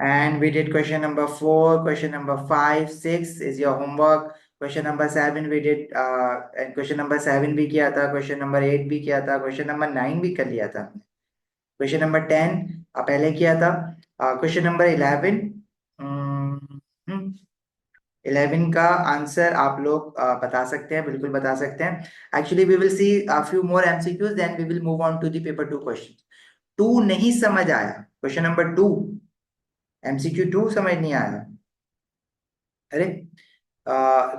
And we did question number 4, question number 5, 6 is your homework. Question number 7 we did and question number 7 भी किया था, question number 8 भी किया था, question number 9 भी कर लिया था. Question number 10 पहले किया था. Question number 11 11 का आंसर आप लोग बता सकते हैं, बिल्कुल बता सकते हैं. Actually we will see a few more MCQs, then we will move on to the paper 2 questions. 2 नहीं समझ आया, question number 2 MCQ 2 समझ नहीं आया. अरे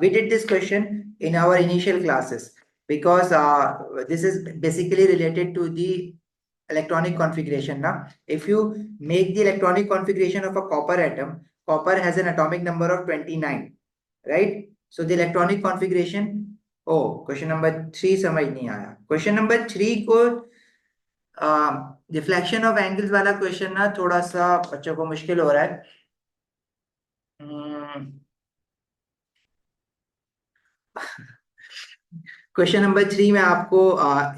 we did this question in our initial classes because this is basically related to the electronic configuration. Now if you make the electronic configuration of a copper atom, copper has an atomic number of 29, right? So the electronic configuration, question number 3 समझ नहीं आया. Question number 3 को deflection of angles वाला question ना थोड़ा सा बच्चों को मुश्किल हो रहा है. क्वेश्चन नंबर 3 में आपको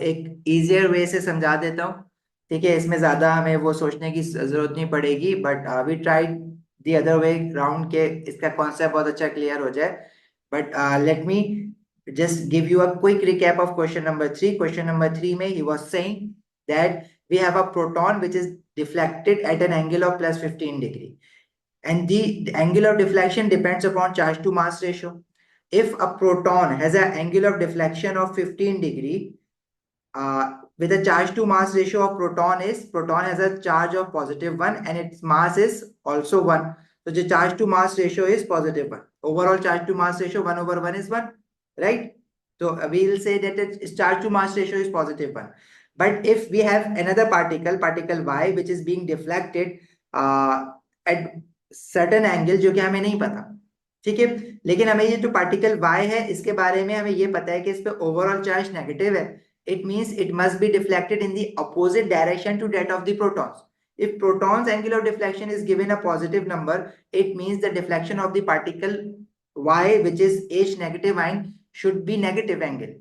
एक इजियर वे से समझा देता हूँ, ठीक है. इसमें ज्यादा हमें वो सोचने की जरूरत नहीं पड़ेगी, but we try the other way round के इसका कॉन्सेप्ट बहुत अच्छा क्लियर हो जाए. But let me just give you a quick recap of question number 3. Question number 3 में he was saying that we have a proton which is deflected at an angle of plus 15 degree, and the angle of deflection depends upon charge to mass ratio. If a proton has an angle of deflection of 15 degree with a charge to mass ratio of proton has a charge of positive 1 and its mass is also 1. So the charge to mass ratio is positive 1. Overall charge to mass ratio 1 over 1 is 1, right? So we will say that its charge to mass ratio is positive 1. But if we have another particle y, which is being deflected at certain angle जो कि हमें नहीं पता, ठीक है, लेकिन हमें ये जो पार्टिकल y है इसके बारे में हमें ये पता है कि इस पे ओवरऑल चार्ज नेगेटिव है. It means it must be deflected in the opposite direction to that of the protons. If proton's angle of deflection is given a positive number, it means the deflection of the particle y, which is h negative ion, should be negative angle.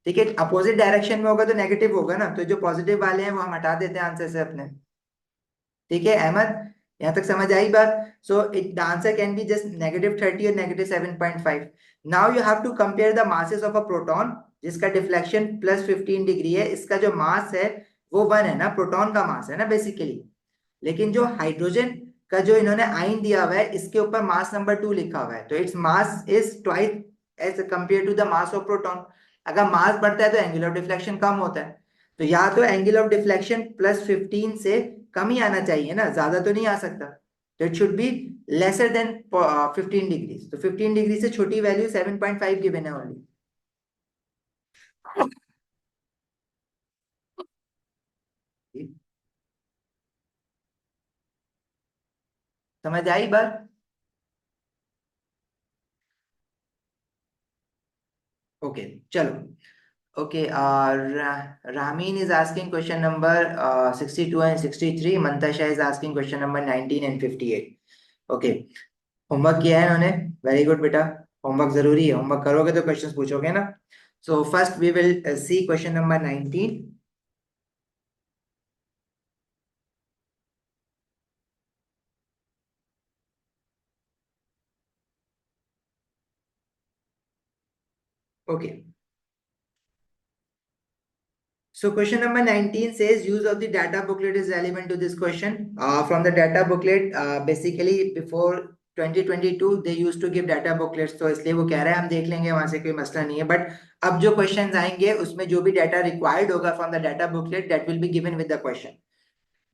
ठीक है, opposite direction में होगा तो negative होगा ना, तो जो positive वाले हैं वो हम हटा देते हैं आंसर से अपने. ठीक है अहमद, यहाँ तक समझ आई बात? So it the answer can be just -30 और -7.5. Now you have to compare the masses of a proton जिसका डिफ्लेक्शन प्लस 15 डिग्री है. इसका जो मास है वो 1 है ना, प्रोटॉन का मास है ना बेसिकली. लेकिन जो हाइड्रोजन का जो इन्होंने आयन दिया हुआ है इसके ऊपर मास नंबर 2 लिखा हुआ है, तो its mass is twice as compare to the mass of proton. अगर मास बढ़ता है तो एंगल ऑफ डिफ्लेक्शन कम होता है, तो या तो एंगल ऑफ डिफ्लेक्शन प्लस 15 से कम ही आना चाहिए ना, ज्यादा तो नहीं आ सकता. तो it should be lesser than 15 degree. तो 15 डिग्री से छोटी वैल्यू 7.5 गिवन है ओनली. समझ आई बात? ओके चलो. Okay, Ramin is asking question number 62 and 63. Mantasha is asking question number 19 and 58. Okay, homework किया है इन्होंने, वेरी गुड बेटा. होमवर्क जरूरी है, होमवर्क करोगे तो क्वेश्चंस पूछोगे ना. So first we will see question number 19. Okay. So question number 19 says use of the data booklet is relevant to this question. From the data booklet, basically before 2022 they used to give data booklets, तो इसलिए वो कह रहे हैं हम देख लेंगे, वहां से कोई मसला नहीं है. बट अब जो क्वेश्चंस आएंगे उसमें जो भी डाटा रिक्वायर्ड होगा from the data booklet that will be given with the question.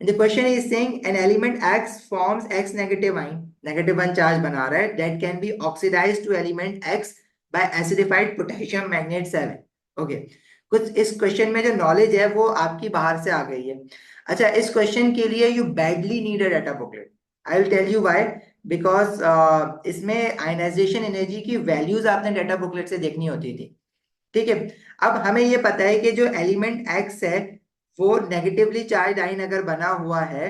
And the question is saying an element X forms X negative ion, -1 charge बना रहा है, that can be oxidized to element X by acidified potassium magnate 7. Okay. कुछ इस question में जो knowledge है वो आपकी बाहर से आ गई है. अच्छा, इस क्वेश्चन के लिए you badly need a data booklet. I will tell you why. Because इसमें आयनाइजेशन एनर्जी की वैल्यूज आपने डाटा बुकलेट से देखनी होती थी. ठीक है, अब हमें ये पता है कि जो एलिमेंट एक्स है वो नेगेटिवली चार्ज आयन अगर बना हुआ है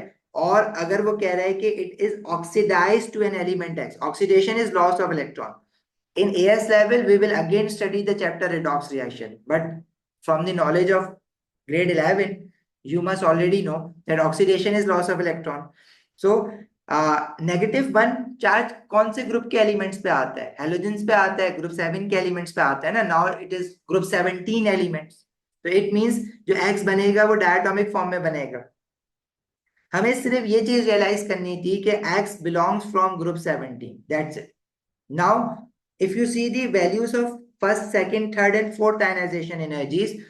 और अगर वो कह रहा है कि it is oxidized to an element X, oxidation is loss of electron. In AS level, we will again study the chapter redox reaction. But from the knowledge of grade 11, you must already know that oxidation is loss of electron. So -1 charge कौन से group के elements पे आता है? Halogens पे आता है, group 7 के एलिमेंट्स पे आता है ना। Now it is group 17 elements, तो इट मींस जो एक्स बनेगा वो डायटोमिक फॉर्म में बनेगा। हमें सिर्फ ये चीज रियलाइज करनी थी कि X belongs from group 17, that's it. Now if you see the values of first, second, third and fourth ionization energies,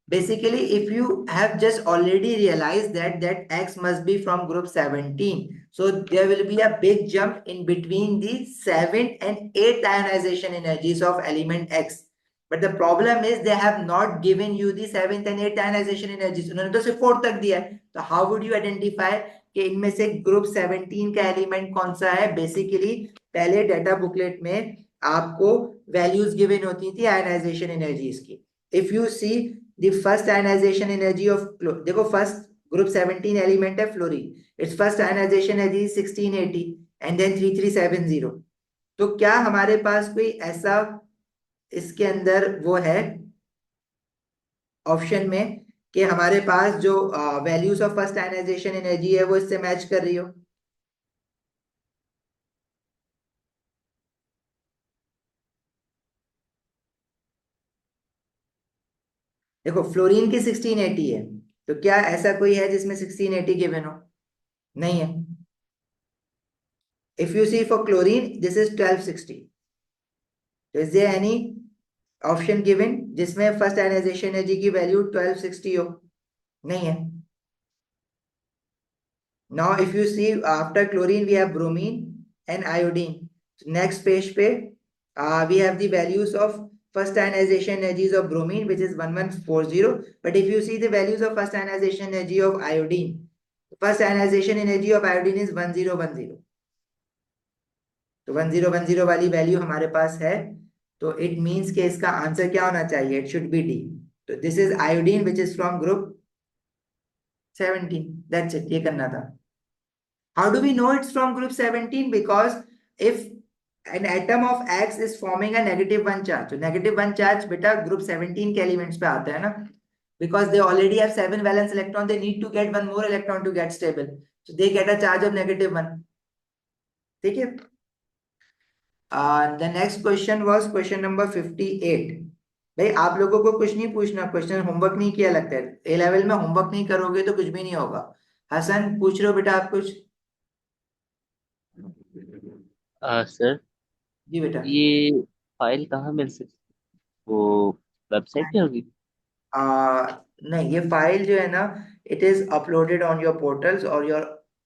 basically if you have just already realized that x must be from group 17, so there will be a big jump in between the 7th and 8th ionization energies of element x. But the problem is they have not given you the 7th and 8th ionization energies, उन्होंने तो सिर्फ 4 तक दिया है। तो how would you identify कि इनमें से ग्रुप 17 का एलिमेंट कौन सा है? बेसिकली पहले डेटा बुकलेट में आपको वैल्यूज गिवन होती थी आयनाइजेशन एनर्जीज की। If you see the first ionization energy of, देखो फर्स्ट ग्रुप 17 एलिमेंट है fluorine, its first ionization energy 1680 and then 3370। तो क्या हमारे पास कोई ऐसा इसके अंदर वो है ऑप्शन में कि हमारे पास जो values of first ionization energy है वो इससे मैच कर रही हो? देखो फ्लोरीन की 1680 है, तो क्या ऐसा कोई है जिसमें 1680 गिवन हो? नहीं है। If you see for chlorine this is 1260, is there any option given जिसमें फर्स्ट आयनाइजेशन एनर्जी की वैल्यू 1260 हो? नहीं है। Now if you see after chlorine we have bromine and iodine, next page पे we have the values of first ionization energies of bromine which is 1140, but if you see the values of first ionization energy of iodine, first ionization energy of iodine is 1010, तो 1010 वाली value हमारे पास है, तो it means कि इसका answer क्या होना चाहिए? It should be D. तो this is iodine which is from group 17, that's it, ये करना था। How do we know it's from group 17? Because if an atom of X is forming a -1 charge, so -1 charge बेटा group 17 के elements पे आता है ना, because they already have 7 valence electron, they need to get one more electron to get stable, so they get a charge of -1। ठीक है। The next question was question number 58। भाई आप लोगों को कुछ नहीं पूछना, क्वेश्चन होमवर्क नहीं किया लगता है, ए लेवल में होमवर्क नहीं करोगे तो कुछ भी नहीं होगा। हसन पूछ रहे हो बेटा आप कुछ? सर, जी बेटा। ये फाइल कहाँ मिल सकती? वो वेबसाइट पे होगी? नहीं, ये फाइल जो है ना, it is uploaded on your portals और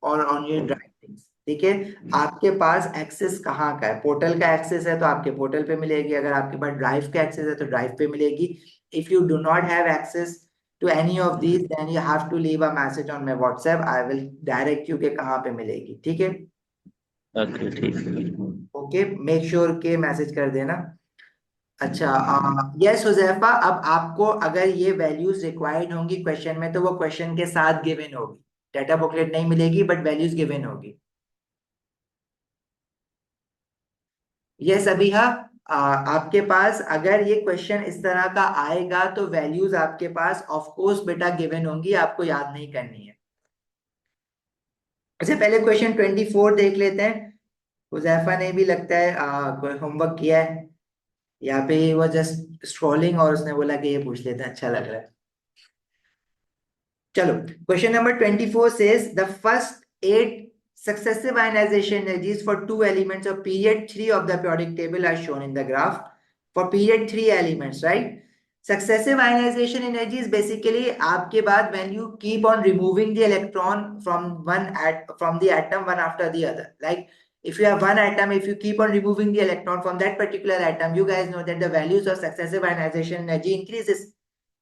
ऑन योर ड्राइव थिंग्स। ठीक है। आपके पास एक्सेस कहाँ का है? पोर्टल का एक्सेस है तो आपके पोर्टल पे मिलेगी, अगर आपके पास ड्राइव का एक्सेस है तो ड्राइव पे मिलेगी। If you do not have access to any of these then you have to leave a message on my WhatsApp, I will direct you के कहाँ पे मिलेगी। ठीक है। ओके, ठीक है। ओके, मेक श्योर के मैसेज कर देना। अच्छा, यस हुजैफा, अब आपको अगर ये वैल्यूज रिक्वायर्ड होंगी क्वेश्चन में तो वो क्वेश्चन के साथ गिवन होगी, डाटा बुकलेट नहीं मिलेगी बट वैल्यूज गिवन होगी। यस अभी, आपके पास अगर ये क्वेश्चन इस तरह का आएगा तो वैल्यूज आपके पास ऑफ कोर्स बेटा गिवन होंगी, आपको याद नहीं करनी है। अच्छा, पहले क्वेश्चन 24 देख लेते हैं। हुजैफा ने भी लगता है होमवर्क किया है, यहाँ पे वो जस्ट स्क्रॉलिंग और उसने बोला कि ये पूछ लेते हैं, अच्छा लग रहा है। चलो, question number 24 says the first 8 successive ionization energies for 2 elements of period 3 of the periodic table are shown in the graph for period 3 elements, right? Successive ionization energy is basically आपके बाद when you keep on removing the electron from the atom one after the other, like if you have one atom, if you keep on removing the electron from that particular atom, you guys know that the values of successive ionization energy increases.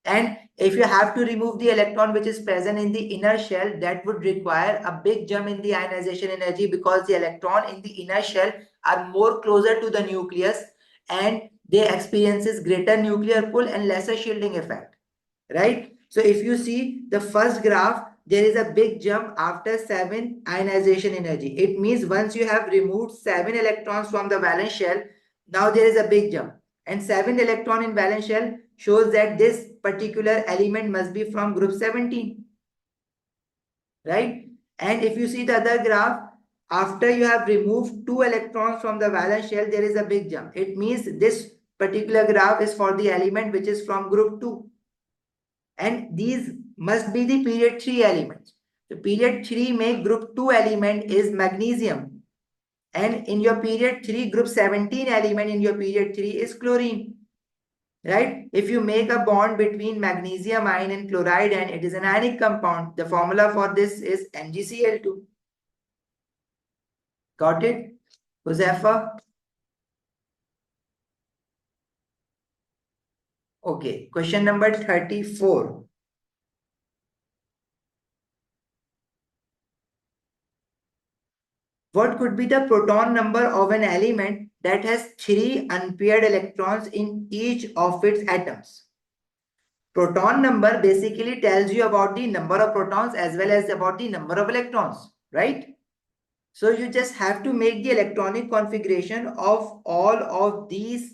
And if you have to remove the electron which is present in the inner shell, that would require a big jump in the ionization energy, because the electron in the inner shell are more closer to the nucleus and they experiences greater nuclear pull and lesser shielding effect, right? So if you see the first graph, there is a big jump after 7 ionization energy. It means once you have removed 7 electrons from the valence shell, now there is a big jump, and 7 electron in valence shell shows that this particular element must be from group 17, right? And if you see the other graph, after you have removed 2 electrons from the valence shell, there is a big jump. It means this particular graph is for the element which is from group 2. And these must be the period 3 elements. The period 3 make group 2 element is magnesium. And in your period 3, group 17 element in your period 3 is chlorine. Right? If you make a bond between magnesium ion and chloride and it is an ionic compound, the formula for this is MgCl2. Got it? Josefa? Okay, question number 34. What could be the proton number of an element that has 3 unpaired electrons in each of its atoms? Proton number basically tells you about the number of protons as well as about the number of electrons, right? So you just have to make the electronic configuration of all of these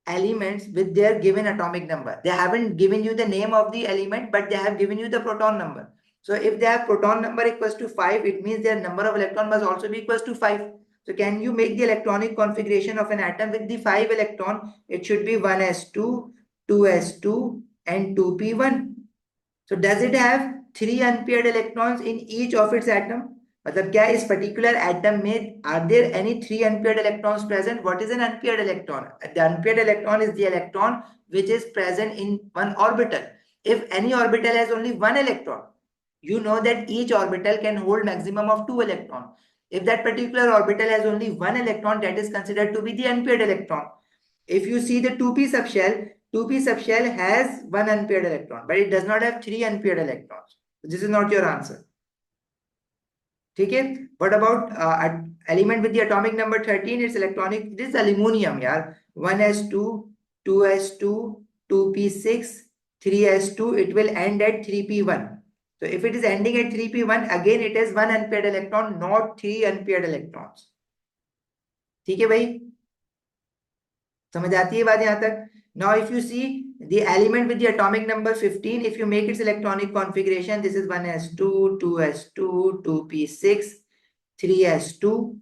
elements with their given atomic number. They haven't given you the name of the element, but they have given you the proton number. So if they have proton number equals to 5, it means their number of electron must also be equals to 5. So can you make the electronic configuration of an atom with the 5 electron? It should be 1s2, 2s2 and 2p1. So does it have 3 unpaired electrons in each of its atom? मतलब क्या इस particular atom में are there any 3 unpaired electrons present? What is an unpaired electron? The unpaired electron is the electron which is present in one orbital. If any orbital has only 1 electron, you know that each orbital can hold maximum of 2 electrons. If that particular orbital has only 1 electron, that is considered to be the unpaired electron. If you see the 2p subshell, 2p subshell has 1 unpaired electron, but it does not have 3 unpaired electrons. This is not your answer. Okay? What about element with the atomic number 13? It's electronic. This is aluminum, yaar. 1s2, 2s2, 2p6, 3s2. It will end at 3p1. So if it is ending at 3p1, again it has 1 unpaired electron, not 3 unpaired electrons. ठीक है भाई? समझ आती है बात यहाँ तक? Now if you see the element with the atomic number 15, if you make its electronic configuration, this is 1s2, 2s2, 2p6, 3s2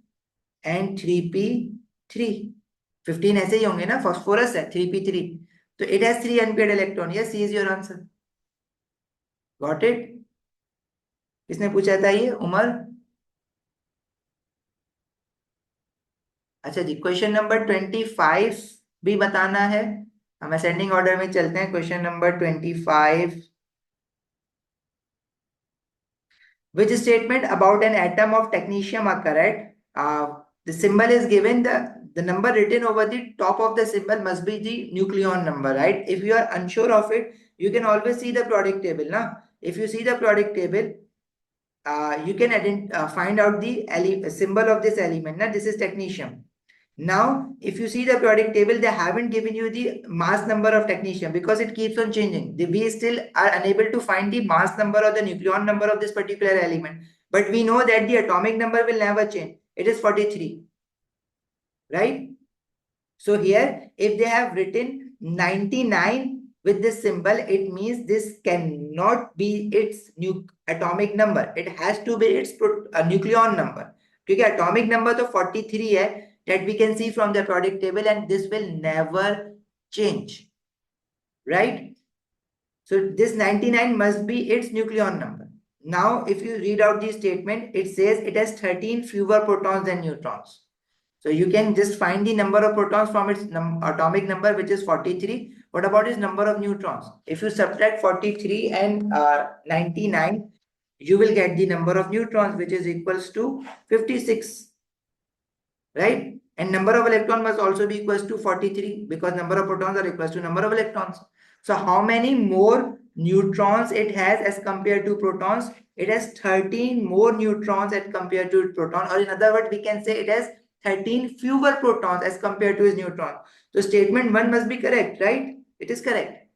and 3p3. 15 ऐसे ही होंगे ना, phosphorus है 3p3. So it has 3 unpaired electron. Yes, C is your answer. Got it? किसने पूछा था ये? उमर? अच्छा जी, question number 25 भी बताना है. हम असेंडिंग ऑर्डर में चलते हैं. Question number 25. Which statement about an atom of technetium are correct? The symbol is given, the number written over the top of the symbol must be the nucleon number, right? If you are unsure of it, you can always see the periodic table. Now, if you see the periodic table, you can find out the symbol of this element. Now, this is technetium. Now, if you see the periodic table, they haven't given you the mass number of technetium because it keeps on changing. We still are unable to find the mass number or the nucleon number of this particular element. But we know that the atomic number will never change. It is 43. Right? So here, if they have written 99 with this symbol, it means this cannot be its atomic number. It has to be its nucleon number. Okay, atomic number to 43 hai, that we can see from the periodic table, and this will never change, right? So this 99 must be its nucleon number. Now, if you read out the statement, it says it has 13 fewer protons than neutrons. So you can just find the number of protons from its atomic number, which is 43. What about its number of neutrons? If you subtract 43 and 99, you will get the number of neutrons, which is equals to 56. Right? And number of electrons must also be equals to 43 because number of protons are equals to number of electrons. So how many more neutrons it has as compared to protons? It has 13 more neutrons as compared to its proton, or in other words, we can say it has 13 fewer protons as compared to its neutron. So statement 1 must be correct, right? It is correct.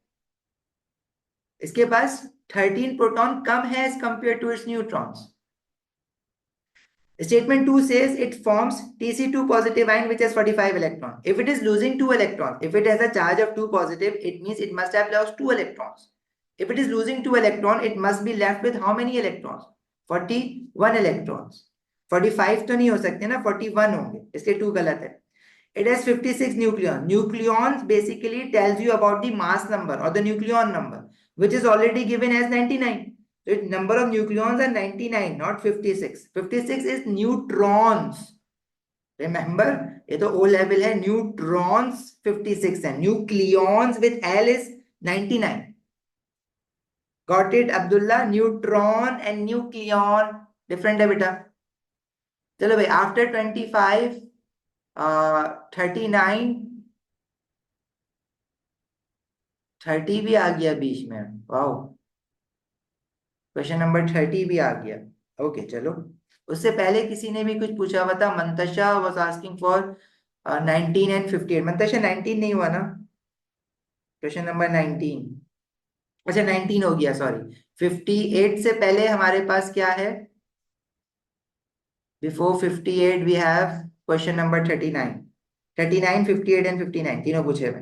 इसके पास 13 proton कम है as compared to its neutrons. Statement 2 says it forms Tc2 positive ion which has 45 electrons. If it is losing 2 electrons, if it has a charge of 2 positive, it means it must have lost 2 electrons. If it is losing 2 electrons, it must be left with how many electrons? 41 electrons. 45 तो नहीं हो सकते ना, 41 होंगे, इसलिए 2 गलत है। It has 56 nucleons. Nucleons basically tells you about the mass number or the nucleon number, which is already given as 99. So its number of nucleons are 99, not 56. 56 is neutrons. Remember, ये तो O level है, neutrons 56 है, nucleons with L is 99. Got it, Abdullah? Neutron and nucleon different है बेटा। चलो भाई, after 25 39 30 भी आ गया बीच में, वाओ, क्वेश्चन नंबर 30 भी आ गया। ओके चलो, उससे पहले किसी ने भी कुछ पूछा हुआ था, Mantasha was asking for 19 and 58। Mantasha 19 नहीं हुआ ना, क्वेश्चन नंबर 19, अच्छा 19 हो गया, सॉरी। 58 से पहले हमारे पास क्या है? Before 58 we have question number 39। 39, 58 and 59 तीनों पूछे हुए।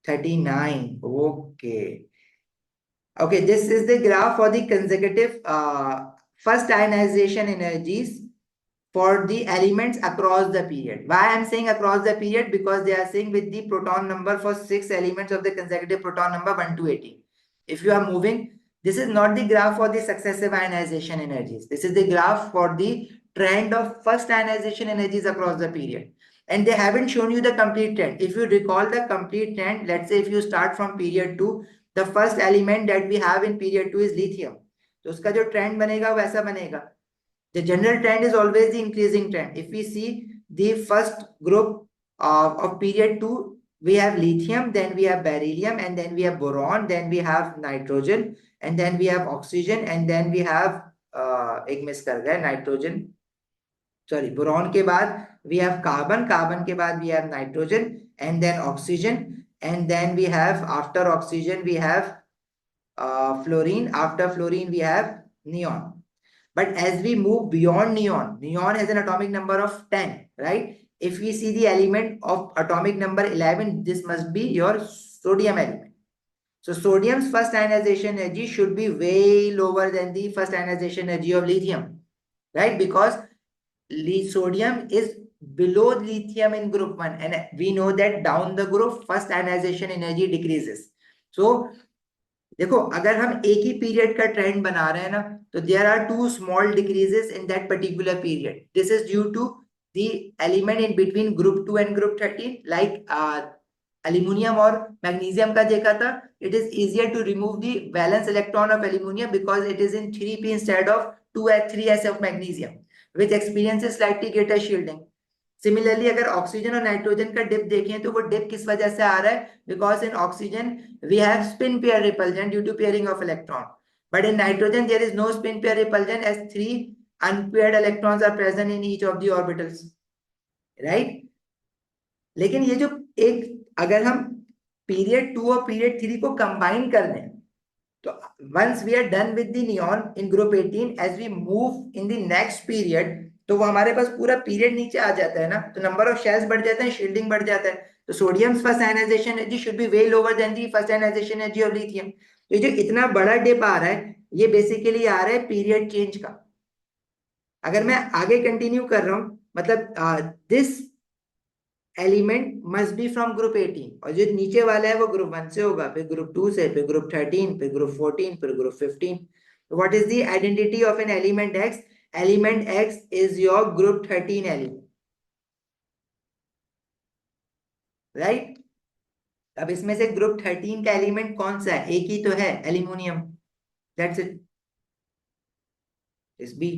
39, okay. Okay, this is the graph for the consecutive first ionization energies for the elements across the period. Why I'm saying across the period? Because they are saying with the proton number for 6 elements of the consecutive proton number 1 to 18. If you are moving, this is not the graph for the successive ionization energies. This is the graph for the trend of first ionization energies across the period. And they haven't shown you the complete trend. If you recall the complete trend, let's say if you start from period 2, the first element that we have in period 2 is lithium. तो उसका जो trend बनेगा वैसा बनेगा. The general trend is always the increasing trend. If we see the first group of period 2, we have lithium, then we have beryllium, and then we have boron, then we have nitrogen, and then we have oxygen, and then we have एक miss कर गए nitrogen, sorry, boron के बाद we have carbon, carbon के बाद we have nitrogen, and then oxygen, and then we have, after oxygen we have fluorine, after fluorine we have neon. But as we move beyond neon, neon has an atomic number of 10, right? If we see the element of atomic number 11, this must be your sodium element. So sodium's first ionization energy should be way lower than the first ionization energy of lithium, right? Because sodium is below lithium in group 1, and we know that down the group first ionization energy decreases. So देखो, अगर हम एक ही period का trend बना रहे हैं ना, तो there are two small decreases in that particular period. This is due to the element in between group 2 and group 13, like aluminium और मैग्नीशियम का देखा था. It is easier to remove the valence electron of aluminium because it is in 3p instead of 2s 3s of magnesium, which experiences slightly greater shielding. Similarly अगर oxygen और nitrogen का dip देखें तो वो dip किस वजह से आ रहा है? Because in oxygen we have spin pair repulsion due to pairing of electron, but in nitrogen there is no spin pair repulsion as 3 unpaired electrons are present in each of the orbitals, right? लेकिन ये जो एक, अगर हम period 2 और period 3 को combine कर दें, तो once we are done with the neon in group 18, as we move in the next period, तो वो हमारे पास पूरा पीरियड नीचे आ जाता है ना, तो नंबर ऑफ शेल्स बढ़ जाते हैं, शील्डिंग बढ़ जाता है. तो sodium first ionization energy should be way lower than the first ionization energy of lithium. तो ये जो इतना बड़ा डिप आ रहा है, ये बेसिकली आ रहा है पीरियड चेंज का. अगर मैं आगे कंटिन्यू कर रहा हूं, मतलब this element must be from group 18, और जो नीचे वाला है वो ग्रुप 1 से होगा, फिर ग्रुप 2 से, फिर ग्रुप 13, फिर ग्रुप 14, फिर group 15. What is the identity of N element x? Element x is your group 13 element, right? अब इसमें से ग्रुप 13 का एलिमेंट कौन सा है? एक ही तो है, aluminium. That's it, is B.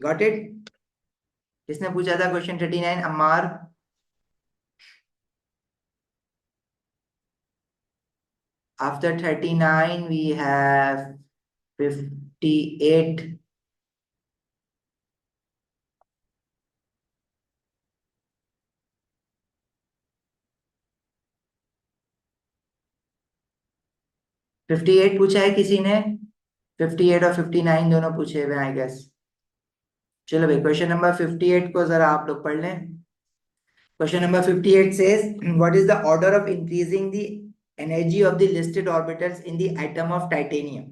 Got it? किसने पूछा था question 39? Ammar. After 39 we have 58. पूछा है किसी ने? 58 और 59 दोनों पूछे हुए आई गेस. चलो भाई, क्वेश्चन नंबर 58 को जरा आप लोग पढ़ लें. Question number 58 says, what is the order of increasing the energy of the listed orbitals in the atom of titanium?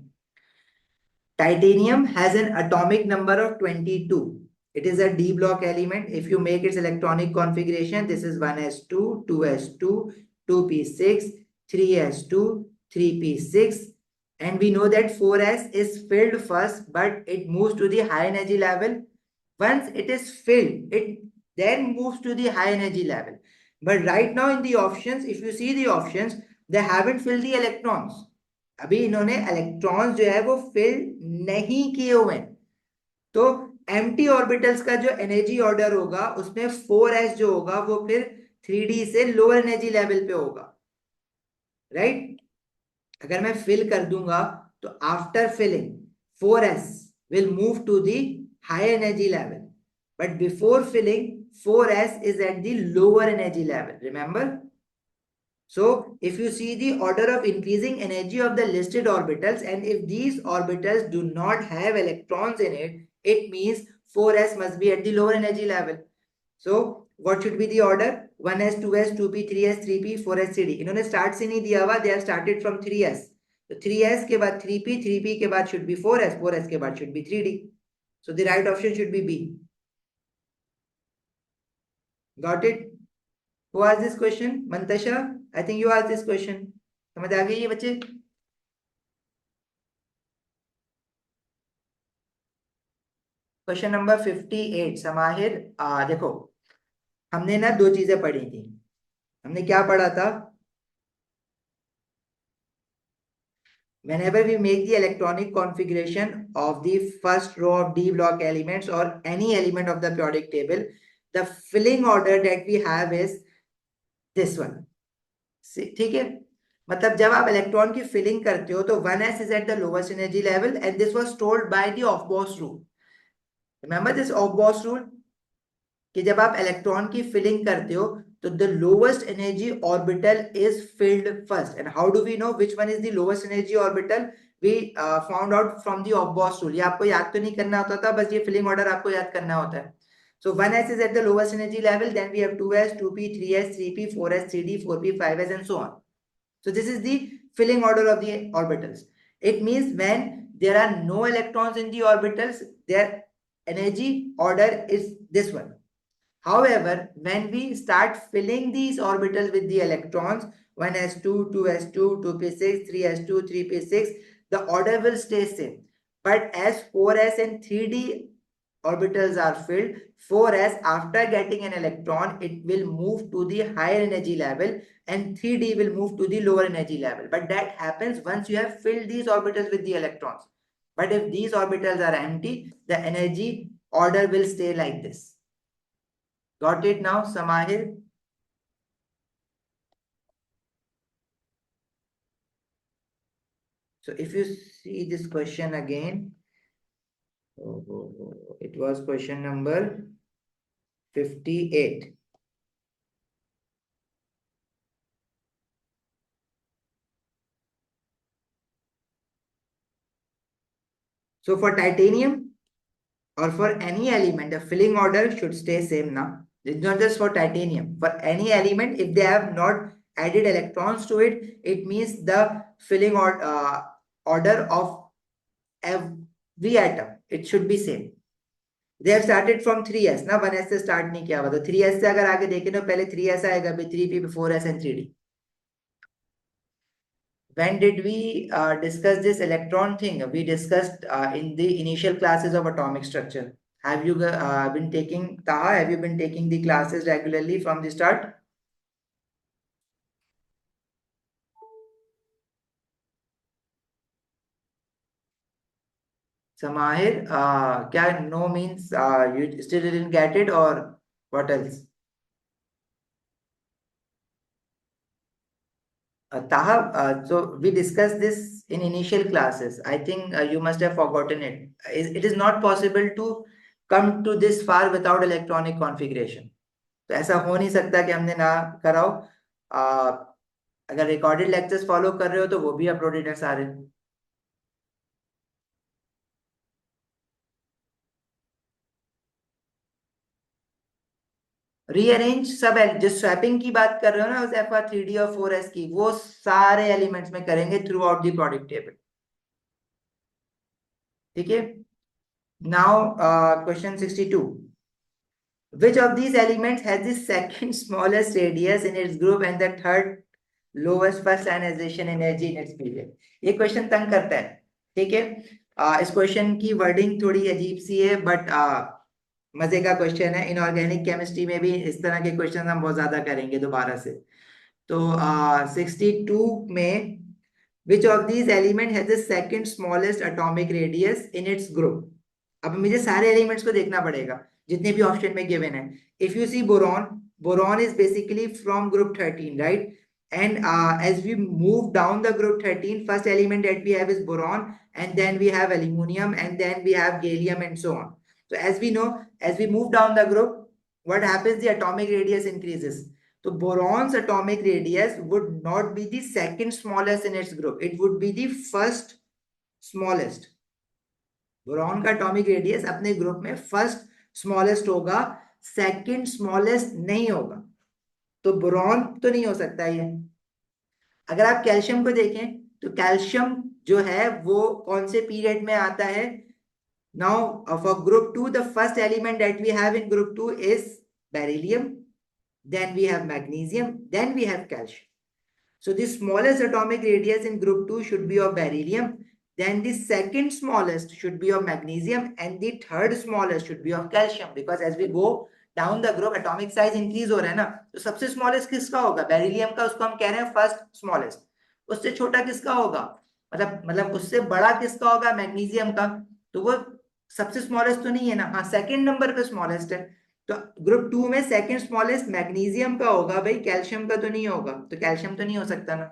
Titanium has an atomic number of 22. It is a d block element. If you make its electronic configuration, this is 1s2, 2s2, 2p6, 3s2, 3p6, and we know that 4s is filled first, but it moves to the high energy level. Once it is filled, it then moves to the high energy level. But right now in the options, if you see the options, they haven't filled the electrons. अभी इन्होंने electrons जो है वो fill नहीं किए हुए हैं. तो एम्प्टी ऑर्बिटल्स का जो एनर्जी ऑर्डर होगा उसमें 4s जो होगा वो फिर 3d से लोअर एनर्जी लेवल पे होगा, राइट? अगर मैं फिल कर दूंगा तो after filling 4s will move to the high energy level, but before filling 4s is at the lower energy level, remember? So if you see the order of increasing energy of the listed orbitals, and if these orbitals do not have electrons in it, it means 4s must be at the lower energy level. So what should be the order? 1s, 2s, 2p, 3s, 3p, 4s, 3d. इन्होंने start से नहीं दिया हुआ, they have started from 3s. तो 3s के बाद 3p, 3p के बाद should be 4s, 4s के बाद should be 3d. So the right option should be B. Got it? Who asked this question? Mantasha? I think you asked this question. समझ आ गई ये बच्चे? Question number 58 समाहिर. देखो हमने ना दो चीजें पढ़ी थी. हमने क्या पढ़ा था? Whenever we make the electronic configuration of the first row of d block elements or any element of the periodic table, the filling order that we have is this one. ठीक है? मतलब जब आप इलेक्ट्रॉन की filling करते हो तो 1s is at the lowest energy level, and this was told by the Aufbau's rule. Remember this Aufbau's rule? कि जब आप इलेक्ट्रॉन की फिलिंग करते हो तो the lowest energy orbital is filled first. And how do we know which one is the lowest energy orbital? We found out from the Aufbau's rule. ये आपको याद तो नहीं करना होता था, बस ये फिलिंग ऑर्डर आपको याद करना होता है. So 1s is at the lowest energy level, then we have 2s, 2p, 3s, 3p, 4s, 3d, 4p, 5s, and so on. So this is the filling order of the orbitals. It means when there are no electrons in the orbitals, their energy order is this one. However, when we start filling these orbitals with the electrons, 1s2, 2s2, 2p6, 3s2, 3p6, the order will stay same. But as 4s and 3d orbitals are filled, 4s after getting an electron, it will move to the higher energy level, and 3d will move to the lower energy level. But that happens once you have filled these orbitals with the electrons. But if these orbitals are empty, the energy order will stay like this. Got it now, Samahir? So if you see this question again, it was question number 58. So for titanium or for any element, the filling order should stay same now. It's not just for titanium. For any element, if they have not added electrons to it, it means the filling order of every atom, it should be same. They have started from 3s ना, 1s से start नहीं किया हुआ. तो 3s से अगर आगे देखें तो पहले 3s आएगा, फिर 3p, 4s and 3d. When did we discuss this electron thing? We discussed in the initial classes of atomic structure. Have you been taking Taha? Have you been taking the classes regularly from the start? Samahir, kya no means you still didn't get it, or what else? Taha, so we discussed this in initial classes. I think you must have forgotten it. It is not possible to come to this far without electronic configuration. तो ऐसा हो नहीं सकता कि हमने ना कराओ. अगर रिकॉर्डेड लेक्चर्स फॉलो कर रहे हो तो वो भी अपलोडेड है सारे. रीअरेंज सब जिस स्वैपिंग की बात कर रहे हो ना, उस FR 3D और 4s की, वो सारे एलिमेंट्स में करेंगे through out the product table. ठीक है। Now question 62, which of these elements has the second smallest radius in its group and the third lowest first ionization energy in its period? ये question तंग करता है, ठीक है। इस क्वेश्चन की वर्डिंग थोड़ी अजीब सी है, बट मजे का क्वेश्चन है। इनऑर्गेनिक केमिस्ट्री में भी इस तरह के क्वेश्चन हम बहुत ज्यादा करेंगे दोबारा से। तो 62 में which of these element has the second smallest atomic radius in its group? अब मुझे सारे एलिमेंट्स को देखना पड़ेगा जितने भी ऑप्शन में गिवन है। If you see boron, boron is basically from group 13, right? And as we move down the group 13, first element that we have is boron, and then we have aluminum, and then we have gallium, and so on. So as we know, as we move down the group, what happens? The atomic radius increases. So boron's atomic radius would not be the second smallest in its group. It would be the first smallest. Boron का atomic radius अपने group में first smallest होगा, second smallest नहीं होगा। तो boron तो नहीं हो सकता ये। अगर आप कैल्शियम को देखें तो कैल्शियम जो है वो कौन से पीरियड में आता है? Now for group 2 the first element that we have in group 2 is beryllium, then we have magnesium, then we have calcium. So the smallest atomic radius in group 2 should be of beryllium, then the second smallest should be of magnesium, and the third smallest should be of calcium, because as we go down the group atomic size increase हो रहा है ना, तो सबसे smallest किसका होगा? Beryllium का, उसको हम कह रहे हैं फर्स्ट स्मॉलेस्ट। उससे छोटा किसका होगा? मतलब उससे बड़ा किसका होगा? मैग्नीशियम का। तो वो सबसे स्मॉलेस्ट तो नहीं है ना, हाँ सेकंड नंबर पे स्मॉलेस्ट है। तो ग्रुप 2 में सेकंड स्मॉलेस्ट मैग्नीशियम का होगा भाई, कैल्शियम का तो नहीं होगा। तो कैल्शियम तो नहीं हो सकता ना,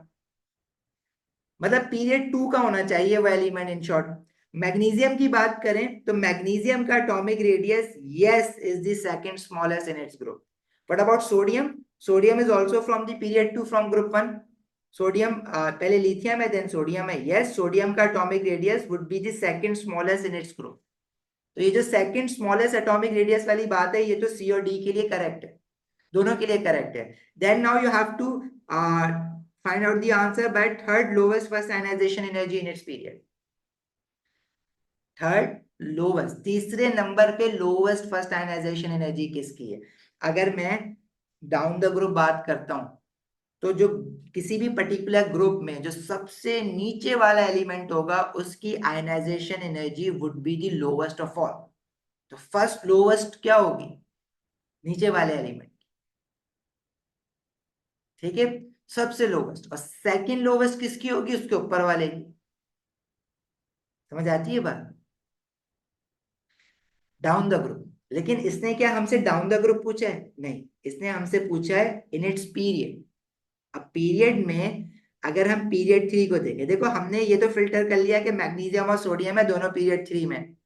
मतलब पीरियड 2 का होना चाहिए वो एलिमेंट इन शॉर्ट। मैग्नीशियम की बात करें तो मैग्नीशियम का atomic radius yes is the second smallest in its group. What about sodium? Sodium is also from the period 2 from group 1। Sodium पहले लिथियम है देन सोडियम है। यस, सोडियम का atomic radius would be the second smallest in its group. तो ये जो second smallest atomic radius वाली बात है, ये तो सी और डी के लिए करेक्ट है, दोनों के लिए करेक्ट है। Then now you have to find out the answer by third lowest first ionization energy in its period. Third lowest, तीसरे नंबर पे लोवेस्ट फर्स्ट आयनाइजेशन एनर्जी किसकी है? अगर मैं डाउन द ग्रुप बात करता हूं तो जो किसी भी पर्टिकुलर ग्रुप में जो सबसे नीचे वाला एलिमेंट होगा उसकी ionisation energy would be the lowest of all. तो फर्स्ट लोवेस्ट क्या होगी? नीचे वाले एलिमेंट, ठीक है, सबसे लोवेस्ट। और सेकंड लोवेस्ट किसकी होगी? उसके ऊपर वाले की। समझ आती है बात? Down the group. लेकिन इसने क्या हमसे डाउन द ग्रुप पूछा है? नहीं, इसने हमसे पूछा है इन इट्स पीरियड। अब पीरियड में अगर हम पीरियड 3 को देखें, देखो हमने ये तो फिल्टर कर लिया कि मैग्नीशियम और सोडियम है दोनों पीरियड 3 में।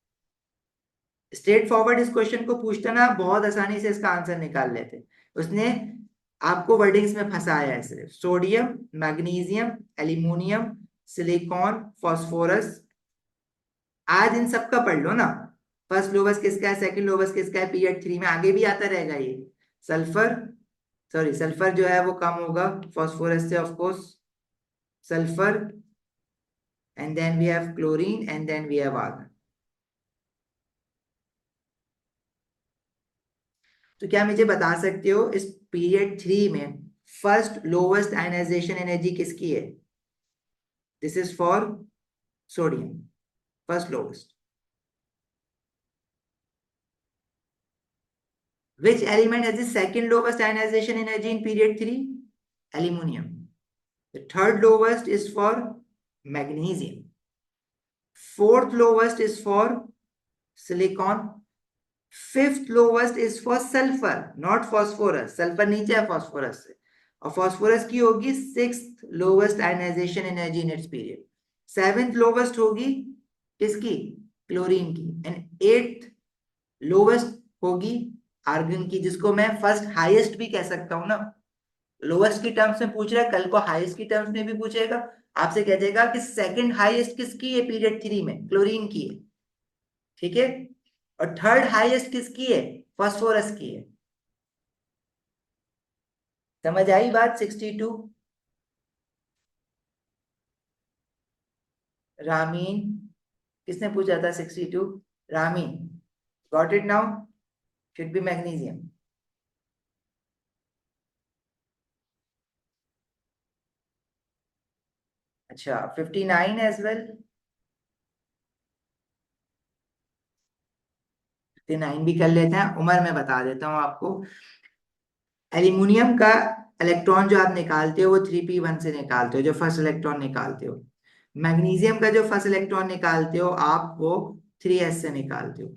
स्ट्रेट फॉरवर्ड इस क्वेश्चन को पूछता ना, बहुत आसानी से इसका आंसर निकाल लेते। उसने आपको वर्डिंग्स में फंसाया है सिर्फ। Sodium, magnesium, aluminium, silicon, phosphorus, आज इन सबका पढ़ लो ना। फर्स्ट लोवेस्ट किसका है, सेकंड लोवेस्ट किसका है पीरियड 3 में, आगे भी आता रहेगा ये। सल्फर, सॉरी सल्फर जो है वो कम होगा फास्फोरस से of course, sulphur, and then we have chlorine, and then we have argon. तो क्या मुझे बता सकते हो इस पीरियड 3 में फर्स्ट लोवेस्ट आयनाइजेशन एनर्जी किसकी है? This is for sodium, first lowest. Which element has the second lowest ionization energy in period 3? Aluminium. The third lowest is for magnesium. Fourth lowest is for silicon. Fifth lowest is for sulfur, not phosphorus. Sulfur नीचे है phosphorus से, और phosphorus की होगी sixth lowest ionization energy in its period. Seventh lowest होगी किसकी? Chlorine की। And eighth lowest होगी आर्गन की, जिसको मैं फर्स्ट हाईएस्ट भी कह सकता हूं ना। लोवेस्ट की टर्म्स में पूछ रहा है, कल को हाईएस्ट की टर्म्स में भी पूछेगा, आपसे कह देगा कि सेकंड हाईएस्ट किसकी है पीरियड 3 में? क्लोरीन की है, ठीक है। और थर्ड हाईएस्ट किसकी है? फास्फोरस की है। समझ आई बात? 62 रामीन, किसने पूछा था 62? Rami. Got it now? Should be magnesium. अच्छा, 59 एज वेल। 59 भी कर लेते हैं। उम्र में बता देता हूँ आपको। एल्यूमिनियम का इलेक्ट्रॉन जो आप निकालते हो वो 3p1 से निकालते हो, जो फर्स्ट इलेक्ट्रॉन निकालते हो। मैग्नीशियम का जो फर्स्ट इलेक्ट्रॉन निकालते हो आप, वो 3s से निकालते हो।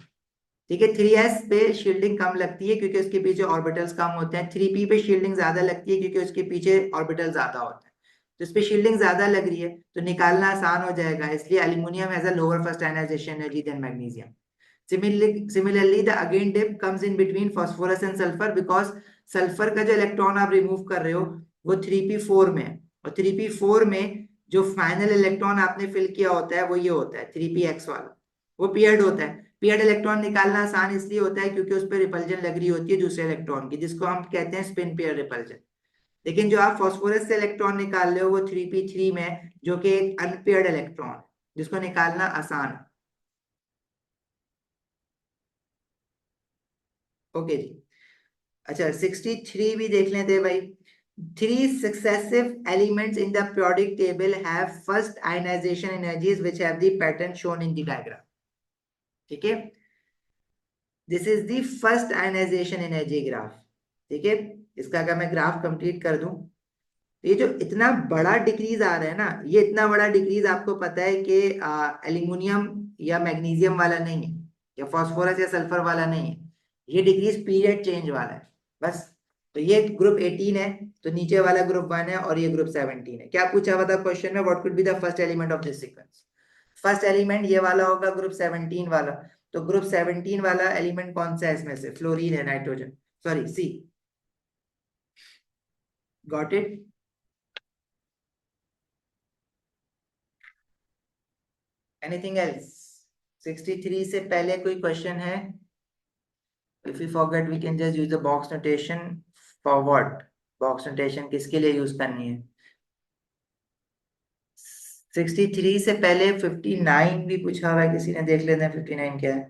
ठीक है, 3s पे शील्डिंग कम लगती है क्योंकि उसके पीछे ऑर्बिटल्स कम होते हैं। 3p पे शील्डिंग ज्यादा लगती है क्योंकि उसके पीछे ऑर्बिटल ज्यादा होते हैं। तो इस पे शील्डिंग ज्यादा लग रही है तो निकालना आसान हो जाएगा, इसलिए aluminium has a lower first ionization energy than magnesium. Similarly, the again dip comes in between phosphorus and sulfur because sulphur का जो इलेक्ट्रॉन आप रिमूव कर रहे हो वो 3p4 में है, और 3p4 में जो फाइनल इलेक्ट्रॉन आपने फिल किया होता है वो ये होता है 3px वाला। वो पेयर्ड होता है। पेयर्ड इलेक्ट्रॉन निकालना आसान इसलिए होता है क्योंकि उस पर रिपल्जन लग रही होती है दूसरे इलेक्ट्रॉन की, जिसको हम कहते हैं स्पिन पेयर रिपल्जन। लेकिन जो आप फॉस्फोरस से इलेक्ट्रॉन निकाल रहे हो वो 3p3 में है, जो कि एक अनपेयर्ड इलेक्ट्रॉन है जिसको निकालना आसान है। ओके जी। अच्छा, 63 भी देख लेते हैं भाई। Three successive elements in the periodic table have first ionization energies which have the pattern shown in the diagram. ठीक है, this is the first ionization energy graph. ठीक है, इसका अगर मैं ग्राफ कंप्लीट कर दूं, ये जो इतना बड़ा डिक्रीज आ रहा है ना, ये इतना बड़ा डिक्रीज आपको पता है कि एल्यूमिनियम या मैग्नीशियम वाला नहीं है, या फास्फोरस या सल्फर वाला नहीं है। ये डिक्रीज पीरियड चेंज वाला है बस। तो ये ग्रुप 18 है, तो नीचे वाला ग्रुप 1 है, और ये ग्रुप 17 है। क्या पूछा हुआ था क्वेश्चन में? What could be the first element of this sequence? First element ये वाला होगा, ग्रुप 17 वाला। तो ग्रुप 17 वाला एलिमेंट कौन सा है इसमें से? फ्लोरीन है, nitrogen, sorry C. Got it? Anything else? 63 से पहले कोई क्वेश्चन है? If you forget we can just use the box notation. For what? Box notation किसके लिए यूज करनी है? 63 से पहले 59 भी पूछा हुआ है किसी ने, देख लेते हैं 59 क्या है।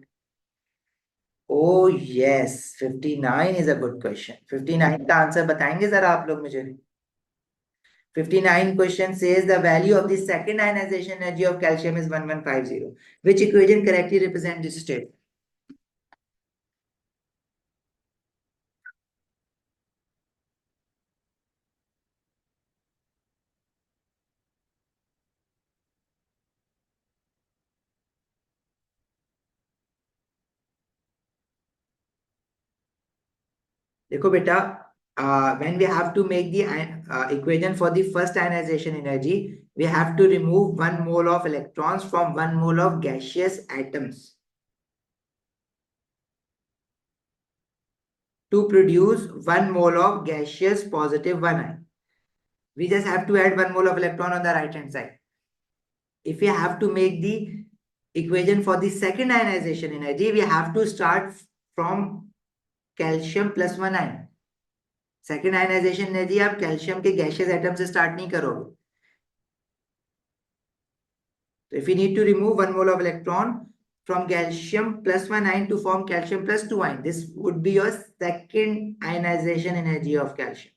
ओ yes, 59 is a good question. 59 का आंसर बताएंगे जरा आप लोग मुझे? 59 question says the value of the second ionization energy of calcium is 1150. Which equation correctly represents this state? देखो बेटा, when we have to make the equation for the first ionization energy, we have to remove 1 mole of electrons from 1 mole of gaseous atoms to produce 1 mole of gaseous positive 1 ion. We just have to add 1 mole of electron on the right hand side. If we have to make the equation for the second ionization energy, we have to start from calcium plus 1 ion. Second ionisation energy आप calcium के gaseous atom से start नहीं करोगे। तो if you need to remove 1 mole of electron from calcium plus 1 ion to form calcium plus 2 ion, this would be your second ionization energy of calcium.